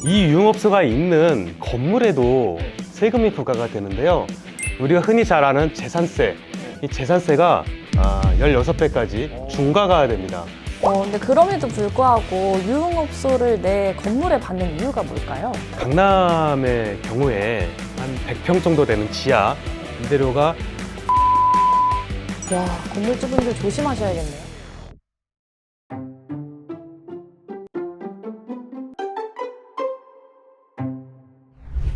이 유흥업소가 있는 건물에도 세금이 부과가 되는데요. 우리가 흔히 잘 아는 재산세, 이 재산세가 16배까지 중과가 됩니다. 근데 그럼에도 불구하고 유흥업소를 내 건물에 받는 이유가 뭘까요? 강남의 경우에 한 100평 정도 되는 지하 임대료가 와, 건물주분들 조심하셔야겠네요.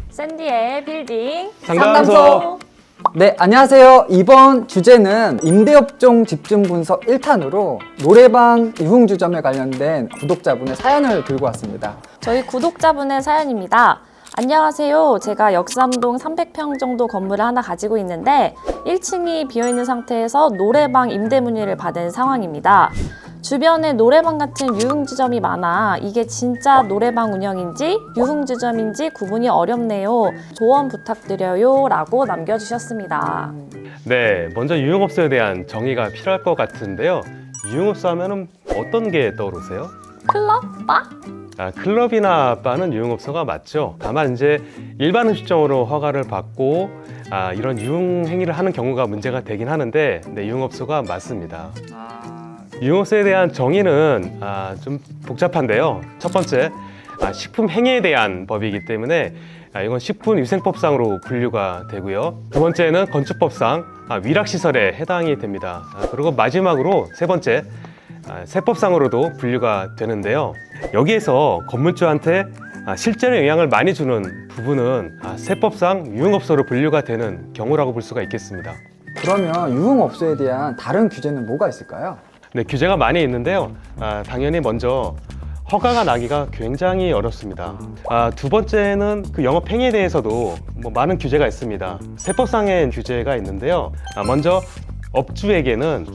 샌디의 빌딩 상담소. 네, 안녕하세요. 이번 주제는 임대업종 집중 분석 1탄으로 노래방 유흥주점에 관련된 구독자분의 사연을 들고 왔습니다. 저희 구독자분의 사연입니다. 안녕하세요. 제가 역삼동 300평 정도 건물을 하나 가지고 있는데 1층이 비어있는 상태에서 노래방 임대 문의를 받은 상황입니다. 주변에 노래방 같은 유흥주점이 많아 이게 진짜 노래방 운영인지 유흥주점인지 구분이 어렵네요. 조언 부탁드려요 라고 남겨주셨습니다. 네, 먼저 유흥업소에 대한 정의가 필요할 것 같은데요. 유흥업소 하면은 어떤 게 떠오르세요? 클럽? 바? 클럽이나 바는 유흥업소가 맞죠. 다만 이제 일반 음식점으로 허가를 받고 이런 유흥 행위를 하는 경우가 문제가 되긴 하는데 네, 유흥업소가 맞습니다. 유흥업소에 대한 정의는 좀 복잡한데요. 첫 번째, 식품 행위에 대한 법이기 때문에 이건 식품위생법상으로 분류가 되고요. 두 번째는 건축법상 위락시설에 해당이 됩니다. 그리고 마지막으로 세 번째, 세법상으로도 분류가 되는데요. 여기에서 건물주한테 실제로 영향을 많이 주는 부분은 세법상 유흥업소로 분류가 되는 경우라고 볼 수가 있겠습니다. 그러면 유흥업소에 대한 다른 규제는 뭐가 있을까요? 네, 규제가 많이 있는데요. 당연히 먼저 허가가 나기가 굉장히 어렵습니다. 두 번째는 그 영업 행위에 대해서도 많은 규제가 있습니다. 세법상의 규제가 있는데요. 먼저 업주에게는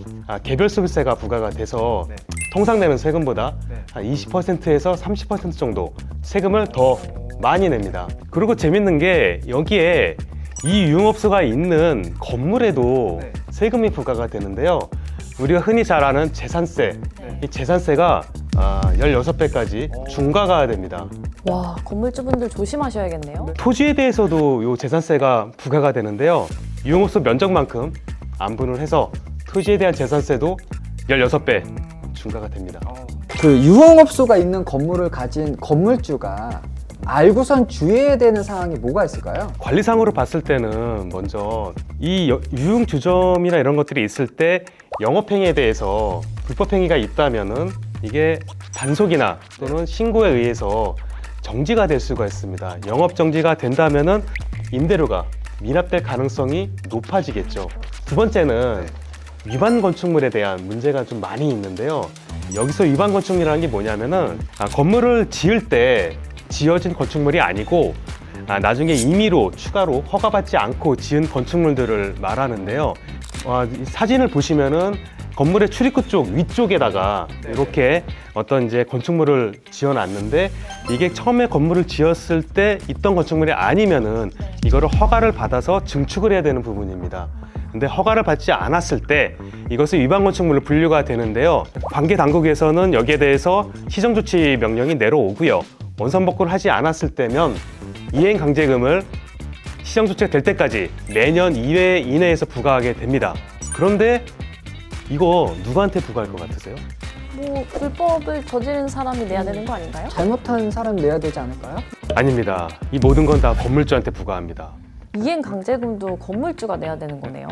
개별 소비세가 부과가 돼서 통상 내는 세금보다 한 20%에서 30% 정도 세금을 더 많이 냅니다. 그리고 재밌는 게 여기에 이 유흥업소가 있는 건물에도 세금이 부과가 되는데요. 우리가 흔히 잘 아는 재산세, 이 재산세가 16배까지 중과가 됩니다. 와, 건물주분들 조심하셔야겠네요. 토지에 대해서도 이 재산세가 부과가 되는데요. 유흥업소 면적만큼 안분을 해서 토지에 대한 재산세도 16배 중과가 됩니다. 그 유흥업소가 있는 건물을 가진 건물주가 알고선 주의해야 되는 사항이 뭐가 있을까요? 관리상으로 봤을 때는 먼저 이 유흥주점이나 이런 것들이 있을 때 영업행위에 대해서 불법행위가 있다면은 이게 단속이나 또는 신고에 의해서 정지가 될 수가 있습니다. 영업정지가 된다면은 임대료가 미납될 가능성이 높아지겠죠. 두 번째는 위반 건축물에 대한 문제가 좀 많이 있는데요. 여기서 위반 건축물이라는 게 뭐냐면은 건물을 지을 때 지어진 건축물이 아니고 나중에 임의로 추가로 허가받지 않고 지은 건축물들을 말하는데요. 이 사진을 보시면은 건물의 출입구 쪽 위쪽에다가 이렇게 어떤 이제 건축물을 지어놨는데 이게 처음에 건물을 지었을 때 있던 건축물이 아니면은 이거를 허가를 받아서 증축을 해야 되는 부분입니다. 근데 허가를 받지 않았을 때 이것은 위반 건축물로 분류가 되는데요. 관계 당국에서는 여기에 대해서 시정조치 명령이 내려오고요. 원선복구를 하지 않았을 때면 이행 강제금을 시정조치가 될 때까지 매년 2회 이내에서 부과하게 됩니다. 그런데 이거 누구한테 부과할 것 같으세요? 불법을 저지른 사람이 내야 되는 거 아닌가요? 잘못한 사람 내야 되지 않을까요? 아닙니다. 이 모든 건 다 건물주한테 부과합니다. 이행 강제금도 건물주가 내야 되는 거네요.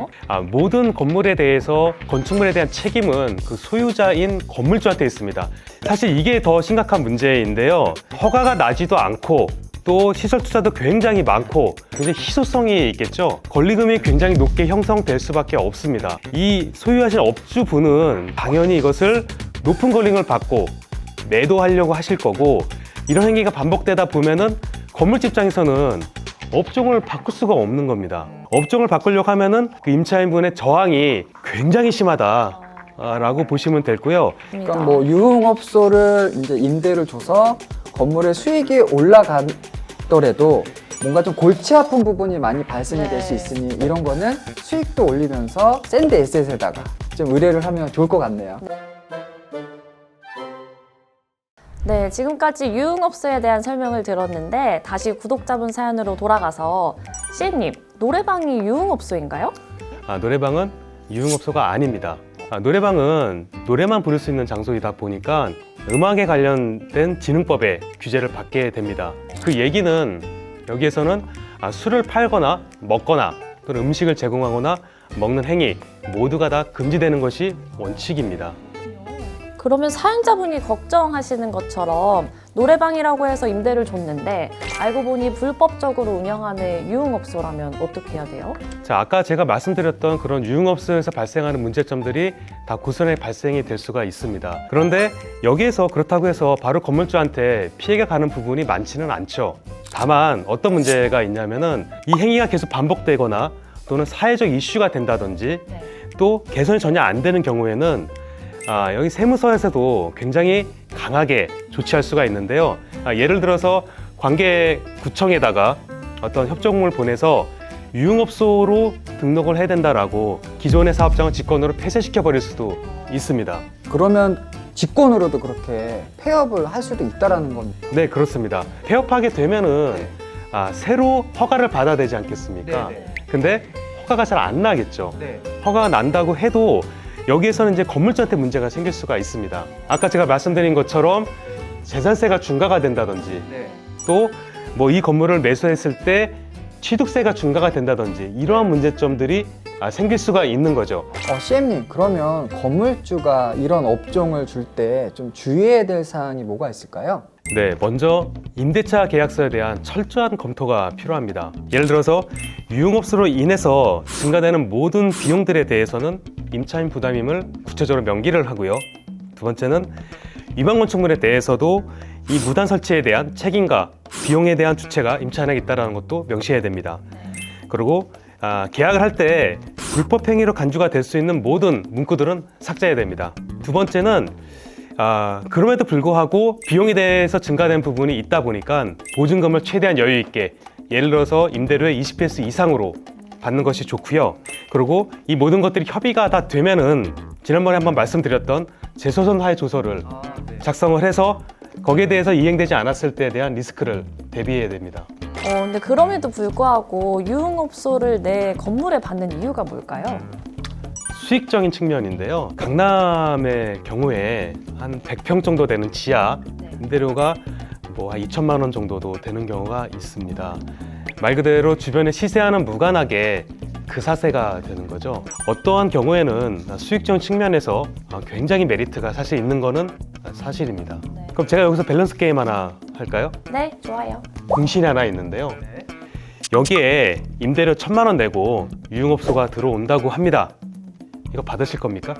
모든 건물에 대해서 건축물에 대한 책임은 그 소유자인 건물주한테 있습니다. 사실 이게 더 심각한 문제인데요. 허가가 나지도 않고 또 시설 투자도 굉장히 많고 굉장히 희소성이 있겠죠. 권리금이 굉장히 높게 형성될 수밖에 없습니다. 이 소유하신 업주분은 당연히 이것을 높은 권리금을 받고 매도하려고 하실 거고 이런 행위가 반복되다 보면은 건물주 입장에서는 업종을 바꿀 수가 없는 겁니다. 업종을 바꾸려고 하면은 그 임차인분의 저항이 굉장히 심하다라고 보시면 되고요. 그러니까 뭐 유흥업소를 이제 임대를 줘서 건물의 수익이 올라가더라도 뭔가 좀 골치 아픈 부분이 많이 발생이 될 수 있으니 이런 거는 수익도 올리면서 샌드 에셋에다가 좀 의뢰를 하면 좋을 것 같네요. 네, 지금까지 유흥업소에 대한 설명을 들었는데 다시 구독자분 사연으로 돌아가서 CM님, 노래방이 유흥업소인가요? 노래방은 유흥업소가 아닙니다. 노래방은 노래만 부를 수 있는 장소이다 보니까 음악에 관련된 진흥법의 규제를 받게 됩니다. 그 얘기는 여기에서는 술을 팔거나 먹거나 또는 음식을 제공하거나 먹는 행위 모두가 다 금지되는 것이 원칙입니다. 그러면 사연자분이 걱정하시는 것처럼 노래방이라고 해서 임대를 줬는데 알고 보니 불법적으로 운영하는 유흥업소라면 어떻게 해야 돼요? 자, 아까 제가 말씀드렸던 그런 유흥업소에서 발생하는 문제점들이 다 고스란히 발생이 될 수가 있습니다. 그런데 여기에서 그렇다고 해서 바로 건물주한테 피해가 가는 부분이 많지는 않죠. 다만 어떤 문제가 있냐면은 이 행위가 계속 반복되거나 또는 사회적 이슈가 된다든지 또 개선이 전혀 안 되는 경우에는 여기 세무서에서도 굉장히 강하게 조치할 수가 있는데요. 예를 들어서 관계구청에다가 어떤 협조문을 보내서 유흥업소로 등록을 해야 된다라고 기존의 사업장을 직권으로 폐쇄시켜 버릴 수도 있습니다. 그러면 직권으로도 그렇게 폐업을 할 수도 있다라는 겁니다. 네, 그렇습니다. 폐업하게 되면은 새로 허가를 받아야 되지 않겠습니까? 근데 허가가 잘 안 나겠죠. 허가가 난다고 해도 여기에서는 이제 건물주한테 문제가 생길 수가 있습니다. 아까 제가 말씀드린 것처럼 재산세가 중과가 된다든지 또 뭐 이 건물을 매수했을 때 취득세가 중과가 된다든지 이러한 문제점들이 생길 수가 있는 거죠. CM님, 그러면 건물주가 이런 업종을 줄 때 좀 주의해야 될 사항이 뭐가 있을까요? 네, 먼저 임대차 계약서에 대한 철저한 검토가 필요합니다. 예를 들어서 유흥업소로 인해서 증가되는 모든 비용들에 대해서는 임차인 부담임을 구체적으로 명기를 하고요. 두 번째는 위반 건축물에 대해서도 이 무단 설치에 대한 책임과 비용에 대한 주체가 임차인에게 있다는 것도 명시해야 됩니다. 그리고 계약을 할 때 불법 행위로 간주가 될 수 있는 모든 문구들은 삭제해야 됩니다. 두 번째는 그럼에도 불구하고 비용에 대해서 증가된 부분이 있다 보니까 보증금을 최대한 여유 있게 예를 들어서 임대료의 20% 이상으로 받는 것이 좋고요. 그리고 이 모든 것들이 협의가 다 되면은 지난번에 한번 말씀드렸던 재소선 하에 조서를 작성을 해서 거기에 대해서 이행되지 않았을 때에 대한 리스크를 대비해야 됩니다. 근데 그럼에도 불구하고 유흥업소를 내 건물에 받는 이유가 뭘까요? 수익적인 측면인데요. 강남의 경우에 한 100평 정도 되는 지하 임대료가 뭐 한 2천만 원 정도도 되는 경우가 있습니다. 말 그대로 주변에 시세와는 무관하게 그 사세가 되는 거죠. 어떠한 경우에는 수익적인 측면에서 굉장히 메리트가 사실 있는 거는 사실입니다. 그럼 제가 여기서 밸런스 게임 하나 할까요? 네, 좋아요. 공신이 하나 있는데요. 여기에 임대료 1,000만 원 내고 유흥업소가 들어온다고 합니다. 이거 받으실 겁니까?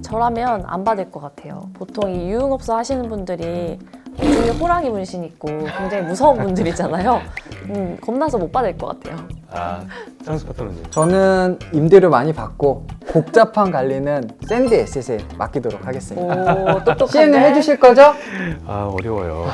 저라면 안 받을 것 같아요. 보통 이 유흥업소 하시는 분들이 등에 호랑이 문신 있고 굉장히 무서운 분들이잖아요. 겁나서 못 받을 것 같아요. 장수 파트너님. 저는 임대료 많이 받고 복잡한 관리는 샌디 에셋에 맡기도록 하겠습니다. 오, 똑똑한데? CM님 해주실 거죠? 어려워요.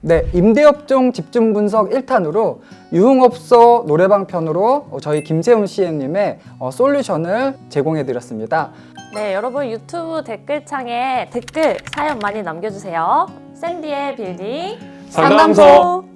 네, 임대업종 집중 분석 1탄으로 유흥업소 노래방 편으로 저희 김세훈 CM님의 솔루션을 제공해 드렸습니다. 네, 여러분 유튜브 댓글창에 댓글 사연 많이 남겨주세요. 샌디의 빌딩 상담소.